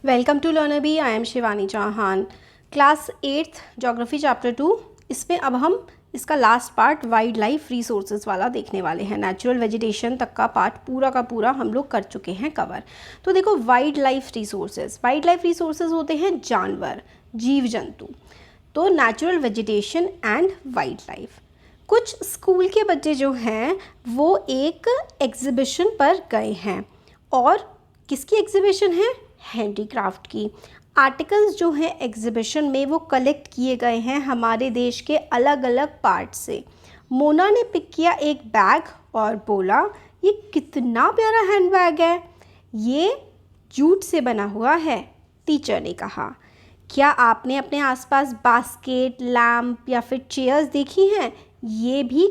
Welcome to Learner Bee. I am Shivani Chauhan. Class 8th geography chapter 2। इसमें अब हम इसका last part wild life resources वाला देखने वाले हैं। नेचुरल वेजिटेशन तक का पार्ट पूरा का पूरा हम लोग कर चुके हैं कवर। तो देखो, वाइल्ड लाइफ रिसोर्सेज होते हैं जानवर, जीव जंतु। तो natural vegetation and wild life. कुछ स्कूल के बच्चे जो हैं वो एक एग्जीबिशन पर गए हैं। और किसकी एग्जीबिशन है? हैंडीक्राफ्ट की। आर्टिकल्स जो हैं एग्जीबिशन में वो कलेक्ट किए गए हैं हमारे देश के अलग अलग पार्ट से। मोना ने पिक किया एक बैग और बोला, ये कितना प्यारा हैंड बैग है, ये जूट से बना हुआ है। टीचर ने कहा, क्या आपने अपने आसपास बास्केट, लैम्प या फिर चेयर्स देखी हैं? ये भी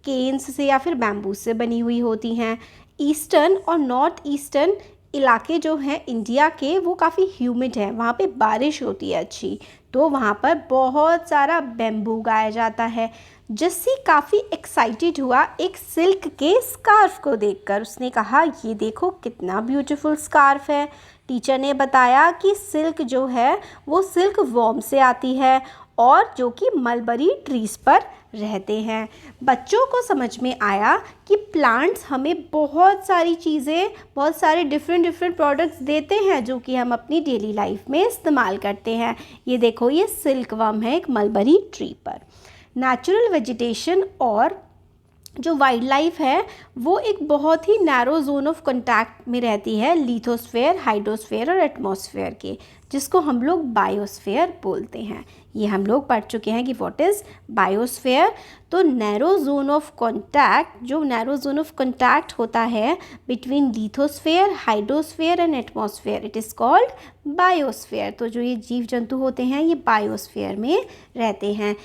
केन्स से या फिर बैम्बू से बनी हुई होती हैं। ईस्टर्न और नॉर्थ ईस्टर्न इलाके जो हैं इंडिया के वो काफ़ी ह्यूमिड है, वहाँ पे बारिश होती है अच्छी, तो वहाँ पर बहुत सारा बैम्बू उगाया जाता है। जस्सी काफ़ी एक्साइटेड हुआ एक सिल्क के स्कार्फ को देखकर। उसने कहा, ये देखो कितना ब्यूटीफुल स्कार्फ है। टीचर ने बताया कि सिल्क जो है वो सिल्क वॉर्म से आती है और जो कि मलबरी ट्रीज पर रहते हैं। बच्चों को समझ में आया कि प्लांट्स हमें बहुत सारी चीज़ें, बहुत सारे डिफरेंट प्रोडक्ट्स देते हैं जो कि हम अपनी डेली लाइफ में इस्तेमाल करते हैं। ये देखो, ये सिल्क वर्म है एक मलबरी ट्री पर। नेचुरल वेजिटेशन और जो वाइल्ड लाइफ है वो एक बहुत ही नैरो जोन ऑफ कांटेक्ट में रहती है लिथोस्फेयर, हाइड्रोस्फेयर और एटमॉस्फेयर के, जिसको हम लोग बायोस्फेयर बोलते हैं। ये हम लोग पढ़ चुके हैं कि व्हाट इज़ बायोस्फेयर। तो नैरो जोन ऑफ कांटेक्ट, जो नैरो जोन ऑफ कांटेक्ट होता है between lithosphere, hydrosphere and atmosphere, it is called biosphere. तो जो ये जीव जंतु होते हैं ये बायोस्फेयर में रहते हैं।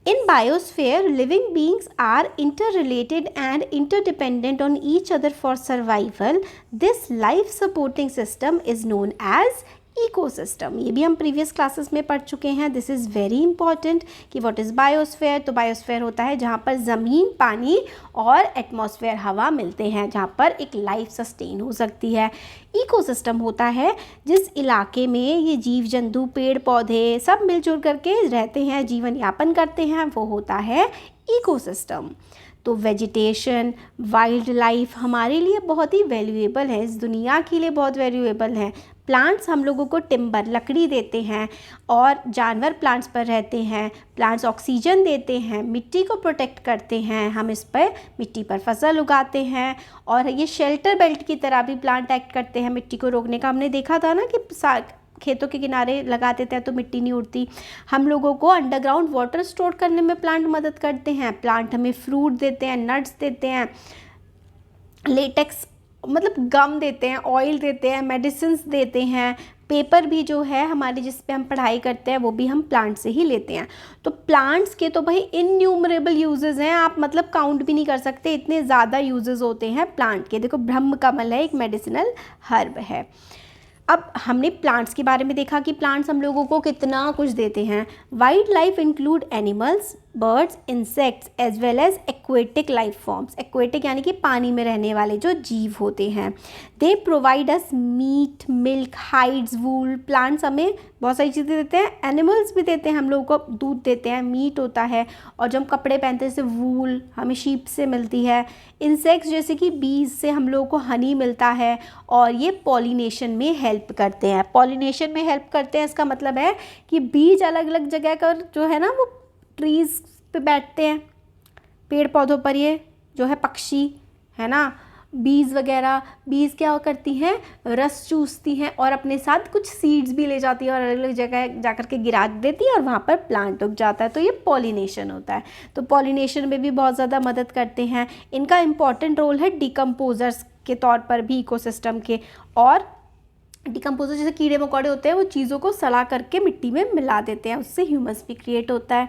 In biosphere, living beings are interrelated and interdependent on each other for survival. This life supporting system is known as ecosystem. ये भी हम प्रीवियस क्लासेस में पढ़ चुके हैं। दिस इज़ वेरी इंपॉर्टेंट कि व्हाट इज़ बायोस्फेयर। तो बायोस्फेयर होता है जहाँ पर ज़मीन, पानी और एटमॉस्फेयर, हवा मिलते हैं, जहाँ पर एक लाइफ सस्टेन हो सकती है। इकोसिस्टम होता है जिस इलाके में ये जीव जंतु, पेड़ पौधे सब मिलजुल करके रहते हैं, जीवन यापन करते हैं, वो होता है इकोसिस्टम। तो वेजिटेशन, वाइल्ड लाइफ हमारे लिए बहुत ही वैल्यूएबल है, इस दुनिया के लिए बहुत वैल्यूएबल है। प्लांट्स हम लोगों को टिम्बर, लकड़ी देते हैं और जानवर प्लांट्स पर रहते हैं। प्लांट्स ऑक्सीजन देते हैं, मिट्टी को प्रोटेक्ट करते हैं, हम इस पर मिट्टी पर फसल उगाते हैं और ये शेल्टर बेल्ट की तरह भी प्लांट एक्ट करते हैं मिट्टी को रोकने का। हमने देखा था ना कि खेतों के किनारे लगा देते हैं तो मिट्टी नहीं उड़ती। हम लोगों को अंडरग्राउंड वाटर स्टोर करने में प्लांट मदद करते हैं। प्लांट हमें फ्रूट देते हैं, नट्स देते हैं, लेटेक्स मतलब गम देते हैं, ऑयल देते हैं, मेडिसिन्स देते हैं। पेपर भी जो है हमारे, जिस पे हम पढ़ाई करते हैं, वो भी हम प्लांट से ही लेते हैं। तो प्लांट्स के तो भाई इनन्यूमरेबल यूजेस हैं, आप मतलब काउंट भी नहीं कर सकते, इतने ज़्यादा यूजेस होते हैं प्लांट के। देखो, ब्रह्म कमल है, एक मेडिसिनल हर्ब है। अब हमने प्लांट्स के बारे में देखा कि प्लांट्स हम लोगों को कितना कुछ देते हैं। Wild life include animals, birds, insects as well as aquatic life forms. Aquatic यानी कि पानी में रहने वाले जो जीव होते हैं। They provide us meat, milk, hides, wool. Plants हमें बहुत सारी चीज़ें देते हैं। एनिमल्स भी देते हैं, हम लोगों को दूध देते हैं, मीट होता है, और जो हम कपड़े पहनते हैं जैसे वूल हमें शीप से मिलती है। इंसेक्ट्स जैसे कि बीज से हम लोगों को हनी मिलता है और ये पॉलिनेशन में हेल्प करते हैं। पॉलिनेशन में हेल्प करते हैं, इसका मतलब है कि बीज अलग अलग जगह का जो है ना वो ट्रीज़ पे बैठते हैं, पेड़ पौधों पर, ये जो है पक्षी है ना, बीज वगैरह। बीज क्या करती हैं? रस चूसती हैं और अपने साथ कुछ सीड्स भी ले जाती है और अलग अलग जगह जाकर के गिरा देती है और वहाँ पर प्लांट उग जाता है। तो ये पॉलिनेशन होता है। तो पॉलिनेशन में भी बहुत ज़्यादा मदद करते हैं। इनका इम्पॉर्टेंट रोल है डिकम्पोजर्स के तौर पर भी इकोसिस्टम के। और डिकम्पोजर जैसे कीड़े मकोड़े होते हैं, वो चीज़ों को सड़ा करके मिट्टी में मिला देते हैं, उससे ह्यूमस भी क्रिएट होता है।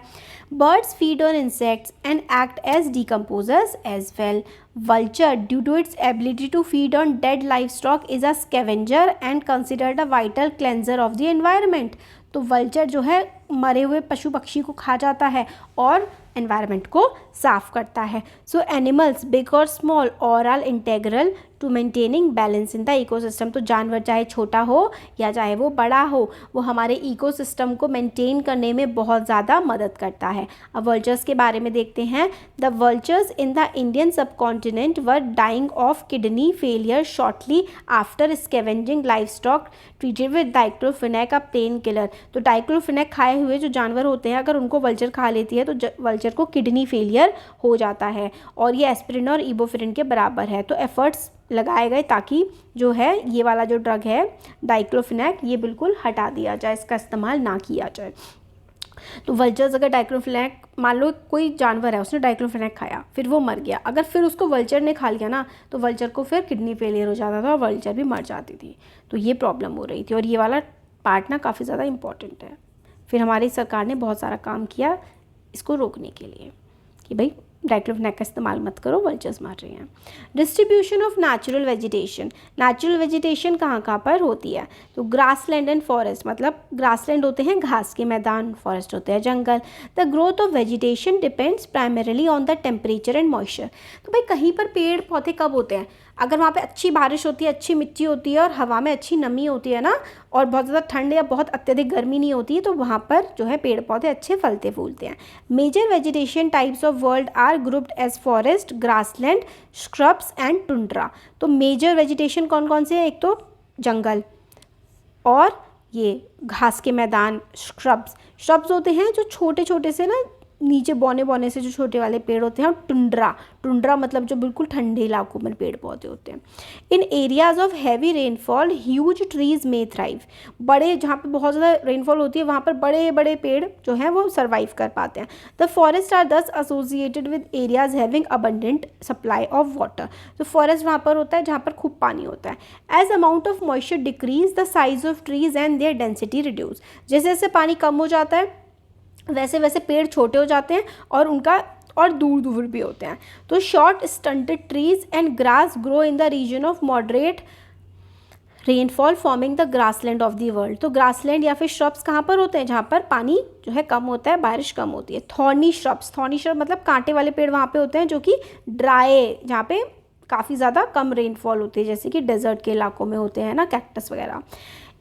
Birds feed on insects and act as decomposers as well. Vulture, due to its ability to feed on dead livestock, is a scavenger and considered a vital cleanser of the environment. तो vulture जो है मरे हुए पशु पक्षी को खा जाता है और एनवायरनमेंट को साफ करता है। सो एनिमल्स, बिग और स्मॉल, और are integral to maintaining balance in the ecosystem. तो जानवर चाहे छोटा हो या चाहे वो बड़ा हो, वो हमारे इकोसिस्टम को मेंटेन करने में बहुत ज़्यादा मदद करता है। अब वल्चर्स के बारे में देखते हैं। The vultures in the Indian subcontinent were dying of kidney failure shortly after scavenging life stock treated with diclofenac, a pain killer. तो डाइक्लोफिनेक खाए हुए जो जानवर होते हैं, अगर उनको वल्चर खा लेती है तो वल्चर को किडनी फेलियर हो जाता है, और ये एस्पिरिन और इबोफ्यूरिन के बराबर है। तो एफर्ट्स लगाए गए ताकि जो है ये वाला जो ड्रग है डाइक्लोफिनेक, ये बिल्कुल हटा दिया जाए, इसका इस्तेमाल ना किया जाए। तो वल्चर्स अगर डाइक्लोफिनेक, मान लो कोई जानवर है उसने डाइक्लोफिनेक खाया, फिर वो मर गया, अगर फिर उसको वल्चर ने खा लिया ना, तो वल्चर को फिर किडनी फेलियर हो जाता था और वल्चर भी मर जाती थी। तो ये प्रॉब्लम हो रही थी, और ये वाला पार्ट ना काफ़ी ज़्यादा इंपॉर्टेंट है। फिर हमारी सरकार ने बहुत सारा काम किया इसको रोकने के लिए कि भाई डाइक्लोफिनेक का इस्तेमाल मत करो, वल्चर्स मार रही हैं। Distribution of natural vegetation. Natural vegetation कहाँ कहाँ पर होती है? तो ग्रासलैंड एंड फॉरेस्ट, मतलब ग्रासलैंड होते हैं घास के मैदान, फॉरेस्ट होते हैं जंगल। The growth of vegetation depends primarily on the temperature and moisture. तो भाई कहीं पर पेड़ पौधे कब होते हैं? अगर वहाँ पे अच्छी बारिश होती है, अच्छी मिट्टी होती है और हवा में अच्छी नमी होती है ना, और बहुत ज़्यादा ठंड या बहुत अत्यधिक गर्मी नहीं होती है, तो वहाँ पर जो है पेड़ पौधे अच्छे फलते फूलते हैं। Major vegetation types of world are grouped as forest, grassland, shrubs and tundra. तो मेजर वेजिटेशन कौन कौन से हैं? एक तो जंगल, और ये घास के मैदान, श्रब्स होते हैं जो छोटे छोटे से ना नीचे बौने बौने से जो छोटे वाले पेड़ होते हैं, और टुंड्रा मतलब जो बिल्कुल ठंडे इलाकों में पेड़ पौधे होते हैं। In areas of heavy rainfall huge trees में थ्राइव। बड़े, जहाँ पे बहुत ज़्यादा रेनफॉल होती है वहाँ पर बड़े बड़े पेड़ जो हैं वो सर्वाइव कर पाते हैं। द फॉरेस्ट आर दस associated with areas having abundant supply of water. तो फॉरेस्ट वहाँ पर होता है जहाँ पर खूब पानी होता है। As amount of moisture decrease the size of trees and their density reduce. जैसे जैसे पानी कम हो जाता है वैसे वैसे पेड़ छोटे हो जाते हैं और उनका और दूर दूर भी होते हैं। तो short stunted trees and grass grow in the region of moderate rainfall forming the grassland of the world. तो ग्रासलैंड या फिर श्रब्स कहाँ पर होते हैं? जहाँ पर पानी जो है कम होता है, बारिश कम होती है। थॉर्नी श्रब्स मतलब कांटे वाले पेड़ वहाँ पे होते हैं जो कि ड्राई, जहाँ पे काफ़ी ज़्यादा कम रेनफॉल होती है, जैसे कि डेजर्ट के इलाकों में होते हैं ना, कैक्टस वगैरह।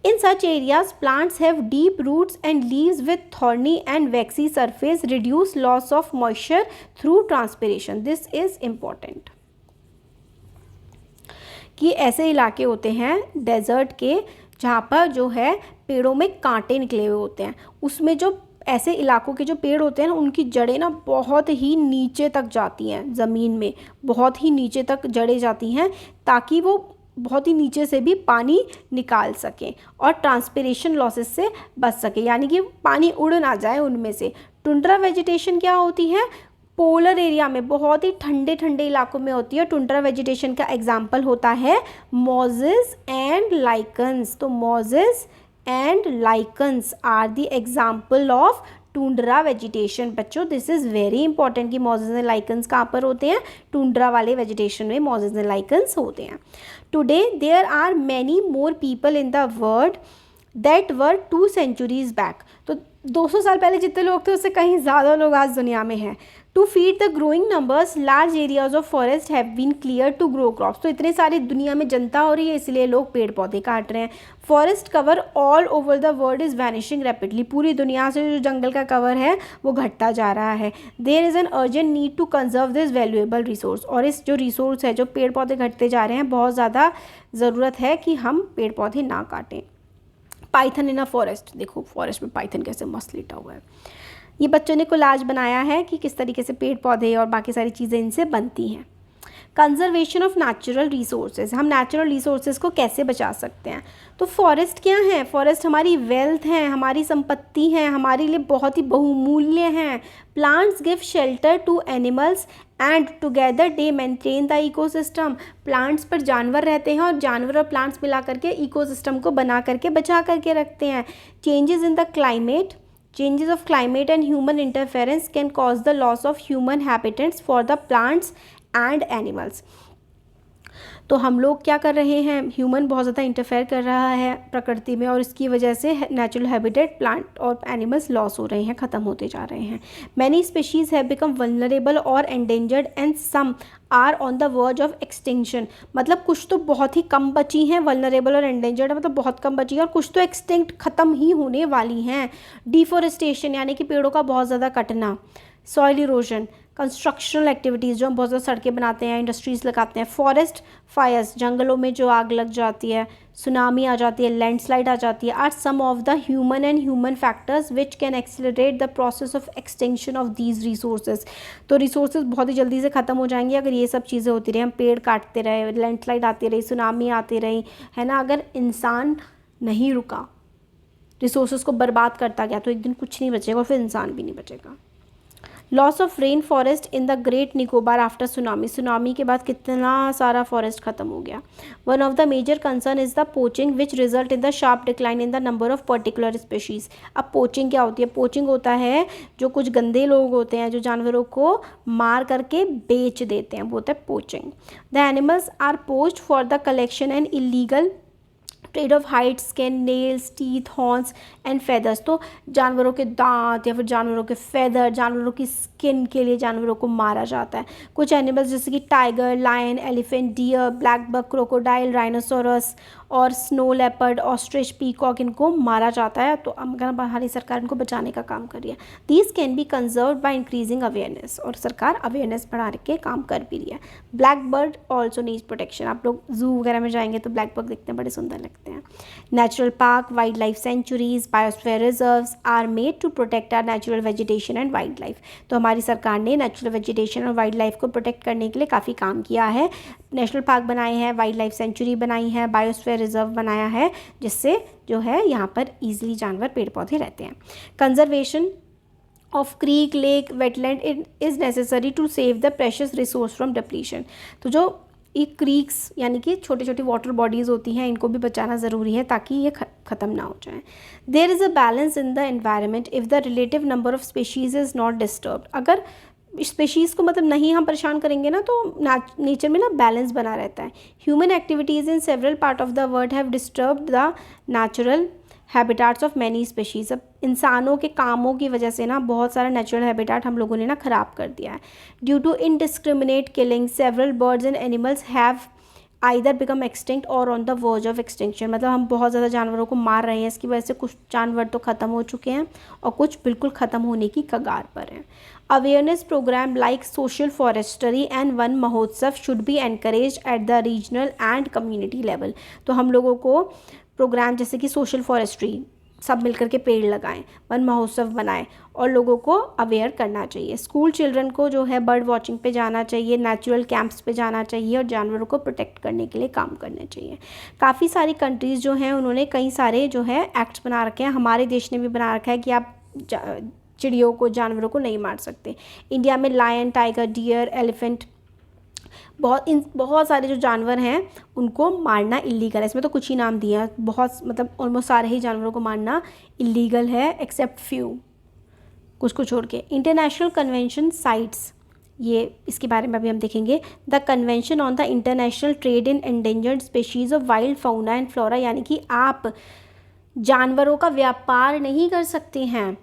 In such areas, plants have deep roots and leaves with thorny and waxy surface reduce loss of moisture through transpiration. This is important. कि ऐसे इलाके होते हैं डेजर्ट के जहाँ पर जो है पेड़ों में कांटे निकले हुए होते हैं, उसमें जो ऐसे इलाकों के जो पेड़ होते हैं ना, उनकी जड़ें ना बहुत ही नीचे तक जाती हैं, ज़मीन में बहुत ही नीचे तक जड़ें जाती हैं, ताकि वो बहुत ही नीचे से भी पानी निकाल सकें और ट्रांसपिरेशन लॉसेस से बच सके, यानी कि पानी उड़ ना जाए उनमें से। टुंड्रा वेजिटेशन क्या होती है? पोलर एरिया में बहुत ही ठंडे ठंडे इलाकों में होती है। टुंड्रा वेजिटेशन का एग्जाम्पल होता है मॉजेस एंड लाइकन्स। तो mosses and lichens are the example of tundra vegetation. बच्चों दिस इज़ वेरी इंपॉर्टेंट कि मॉजेस एंड लाइकन्स कहाँ पर होते हैं? टुंड्रा वाले वेजिटेशन में मॉजेस एंड लाइकन्स होते हैं। Today there are many more people in the world that were 2 centuries बैक। तो 200 साल पहले जितने लोग थे उससे कहीं ज़्यादा लोग आज दुनिया में हैं। To feed the growing numbers large areas of forest have been clear to grow crops. तो इतने सारी दुनिया में जनता हो रही है इसलिए लोग पेड़ पौधे काट रहे हैं। Forest cover all over the world is vanishing rapidly. पूरी दुनिया से जो जंगल का कवर है वो घटता जा रहा है। There is an urgent need to conserve this valuable resource. और इस जो रिसोर्स है, जो पेड़ पौधे घटते जा रहे हैं, बहुत ज़्यादा ज़रूरत है कि हम पेड़ पौधे ना काटें। पाइथन इन अ फॉरेस्ट, देखो फॉरेस्ट में पाइथन कैसे मस्त लेटा हुआ है। ये बच्चों ने कोलाज बनाया है कि किस तरीके से पेड़ पौधे और बाकी सारी चीज़ें इनसे बनती हैं। कंजर्वेशन ऑफ नेचुरल रिसोर्सेज, हम नेचुरल रिसोर्सेज को कैसे बचा सकते हैं? तो फॉरेस्ट क्या है? फॉरेस्ट हमारी वेल्थ है, हमारी संपत्ति है, हमारे लिए बहुत ही बहुमूल्य हैं। Plants give shelter to animals and together they maintain the ecosystem. Plants पर जानवर रहते हैं और जानवर और प्लांट्स मिला करके इकोसिस्टम को बना करके बचा करके रखते हैं। Changes in the climate, changes of climate and human interference can cause the loss of human habitats for the plants and animals. तो हम लोग क्या कर रहे हैं, ह्यूमन बहुत ज़्यादा इंटरफेयर कर रहा है प्रकृति में, और इसकी वजह से नेचुरल हैबिटेट प्लांट और एनिमल्स लॉस हो रहे हैं, ख़त्म होते जा रहे हैं। Many species have become vulnerable और endangered and some are on the verge of extinction. मतलब कुछ तो बहुत ही कम बची हैं, वल्नरेबल और एंडेंजर्ड मतलब बहुत कम बची हैं, और कुछ तो एक्सटिंक्ट ख़त्म ही होने वाली हैं। डिफॉरेस्टेशन यानी कि पेड़ों का बहुत ज़्यादा कटना, सॉइल इरोजन, कंस्ट्रक्शनल एक्टिविटीज़ जो हम बहुत ज़्यादा सड़कें बनाते हैं, इंडस्ट्रीज़ लगाते हैं, फॉरेस्ट फायर्स जंगलों में जो आग लग जाती है, सुनामी आ जाती है, लैंडस्लाइड आ जाती है, are some of the human and human factors which can accelerate the process of extension of these resources. तो रिसोर्सेज बहुत ही जल्दी से ख़त्म हो जाएंगे अगर ये सब चीज़ें होती रही, हम पेड़ काटते रहे, लैंडस्लाइड आती रही, सुनामी आती रही, है ना। अगर इंसान नहीं रुका, रिसोर्सेज को बर्बाद करता गया, तो एक दिन कुछ नहीं बचेगा और फिर इंसान भी नहीं बचेगा। Loss of rain forest in the great Nicobar after tsunami. Tsunami के बाद कितना सारा फॉरेस्ट खत्म हो गया। One of the major concern is the poaching which result in the sharp decline in the number of particular species. अब poaching क्या होती है? पोचिंग होता है जो कुछ गंदे लोग होते हैं जो जानवरों को मार करके बेच देते हैं, वो होता है poaching. The animals are poached for the collection and illegal trade of hide, skin, nails, teeth, horns and feathers. तो जानवरों के दांत या फिर जानवरों के फेदर, जानवरों की स्किन के लिए जानवरों को मारा जाता है। कुछ एनिमल्स जैसे कि tiger, lion, elephant, deer, black buck, crocodile, rhinoceros और स्नो लेपर्ड, ऑस्ट्रिच, पीकॉक, इनको मारा जाता है। तो अगर हमारी सरकार इनको बचाने का काम कर रही है। These can be conserve by increasing awareness, और सरकार अवेयरनेस बढ़ा के काम कर भी रही है। Black bird also needs protection. आप लोग जू वगैरह में जाएंगे तो ब्लैक बर्ड दिखते हैं, बड़े सुंदर लगते हैं। Natural park, wild life sanctuaries, biosphere reserves are made to protect our natural vegetation and wild life. तो हमारी सरकार ने नेचुरल वेजिटेशन और वाइल्ड लाइफ को प्रोटेक्ट करने के लिए काफ़ी काम किया है। नेशनल पार्क बनाए हैं, वाइल्ड लाइफ सेंचुरी बनाई है, बायोस्फीयर रिजर्व बनाया है, जिससे जो है यहाँ पर ईजिली जानवर, पेड़ पौधे रहते हैं। Conservation of creek, lake, wetland is necessary to save the precious resource from depletion. तो जो ये क्रीक्स यानी कि छोटी छोटी वाटर बॉडीज़ होती हैं, इनको भी बचाना ज़रूरी है ताकि ये ख़त्म ना हो जाए। There is a balance in the environment if the relative number of species is not disturbed. अगर स्पीशीज़ को मतलब नहीं हम परेशान करेंगे ना, तो नेचर में ना बैलेंस बना रहता है। Human activities in several part of the world have disturbed the natural habitats of many species. अब इंसानों के कामों की वजह से ना बहुत सारा नेचुरल हैबिटाट हम लोगों ने ना ख़राब कर दिया है। Due to indiscriminate killing several birds and animals have either become extinct और on the verge of extinction. मतलब हम बहुत ज़्यादा जानवरों को मार रहे हैं, इसकी वजह से कुछ जानवर तो ख़त्म हो चुके हैं और कुछ बिल्कुल ख़त्म होने की कगार पर हैं। Awareness programme like social forestry and Van Mahotsav should be encourage at the regional and community level. तो हम लोगों को प्रोग्राम जैसे कि सोशल फॉरेस्ट्री, सब मिलकर के पेड़ लगाएं, वन महोत्सव बनाएं और लोगों को अवेयर करना चाहिए। स्कूल चिल्ड्रन को जो है बर्ड वॉचिंग पे जाना चाहिए, नेचुरल कैंप्स पे जाना चाहिए और जानवरों को प्रोटेक्ट करने के लिए काम करना चाहिए। काफ़ी सारी कंट्रीज़ जो हैं उन्होंने कई सारे जो है एक्ट्स बना रखे हैं। हमारे देश ने भी बना रखा है कि आप चिड़ियों को, जानवरों को नहीं मार सकते। इंडिया में लायन, टाइगर, डियर, एलिफेंट, बहुत सारे जो जानवर हैं उनको मारना इलीगल है। इसमें तो कुछ ही नाम दिए हैं, बहुत मतलब ऑलमोस्ट सारे ही जानवरों को मारना इलीगल है एक्सेप्ट फ्यू, कुछ को छोड़ के। इंटरनेशनल कन्वेंशन साइट्स, ये इसके बारे में अभी हम देखेंगे। The convention on the international trade in endangered species of wild fauna and flora, यानी कि आप जानवरों का व्यापार नहीं कर सकते हैं।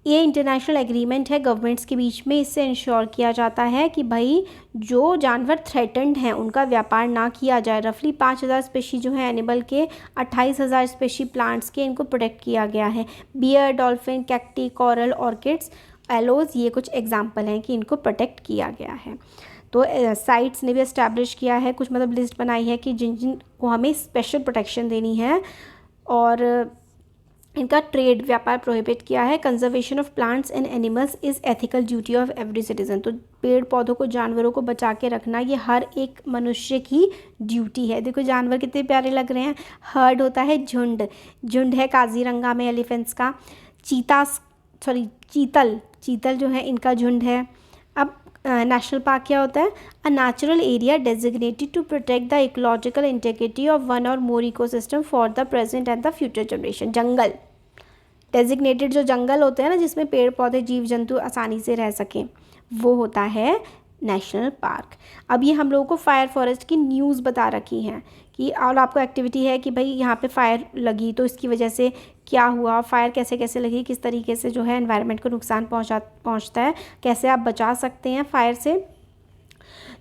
ये इंटरनेशनल एग्रीमेंट है गवर्नमेंट्स के बीच में। इससे इंश्योर किया जाता है कि भाई जो जानवर थ्रेटन्ड हैं उनका व्यापार ना किया जाए। रफली 5000 स्पेशी जो है एनिमल के, 28,000 स्पेशी प्लांट्स के, इनको प्रोटेक्ट किया गया है। Bear, dolphin, cacti, coral, orchids, aloes, ये कुछ एग्जाम्पल हैं कि इनको प्रोटेक्ट किया गया है। तो साइट्स ने भी इस्टेब्लिश किया है, कुछ मतलब लिस्ट बनाई है कि जिन जिन को हमें स्पेशल प्रोटेक्शन देनी है और इनका ट्रेड, व्यापार प्रोहिबिट किया है। Conservation of plants and animals is ethical duty of every citizen. तो पेड़ पौधों को, जानवरों को बचा के रखना ये हर एक मनुष्य की ड्यूटी है। देखो जानवर कितने प्यारे लग रहे हैं। हर्ड होता है झुंड, झुंड है काजीरंगा में एलिफेंट्स का। चीतल जो है इनका झुंड है। अब नेशनल पार्क क्या होता है? A natural area designated to protect the ecological integrity of one or more ecosystem for the present and the future generation. जंगल, डेजिग्नेटेड जो जंगल होते हैं ना जिसमें पेड़ पौधे, जीव जंतु आसानी से रह सकें, वो होता है नेशनल पार्क। अब ये हम लोगों को फायर फॉरेस्ट की न्यूज़ बता रखी हैं कि और आपको एक्टिविटी है कि भाई यहाँ पे फायर लगी तो इसकी वजह से क्या हुआ, फायर कैसे कैसे लगी, किस तरीके से जो है एनवायरनमेंट को नुकसान पहुँचता है, कैसे आप बचा सकते हैं फायर से,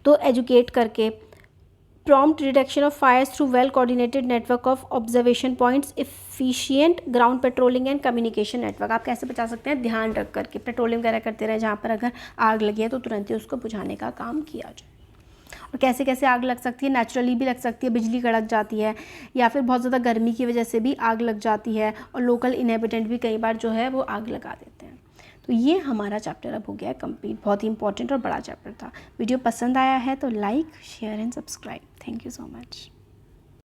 तो एजुकेट करके। Prompt reduction of fires through well coordinated network of observation points, efficient ground patrolling and communication network. आप कैसे बचा सकते हैं, ध्यान रख करके पेट्रोलिंग वगैरह करते रहे, जहाँ पर अगर आग लगी है तो तुरंत ही उसको बुझाने का काम किया जाए। और कैसे कैसे आग लग सकती है, नेचुरली भी लग सकती है, बिजली कड़क जाती है, या फिर बहुत ज़्यादा गर्मी की वजह से भी आग लग जाती है, और लोकल इनहेबिटेंट भी कई बार जो है वो आग लगा देते हैं। तो ये हमारा चैप्टर अब हो गया है कंप्लीट। बहुत ही इंपॉर्टेंट और बड़ा चैप्टर था। वीडियो पसंद आया है तो like, share and subscribe. Thank you so much.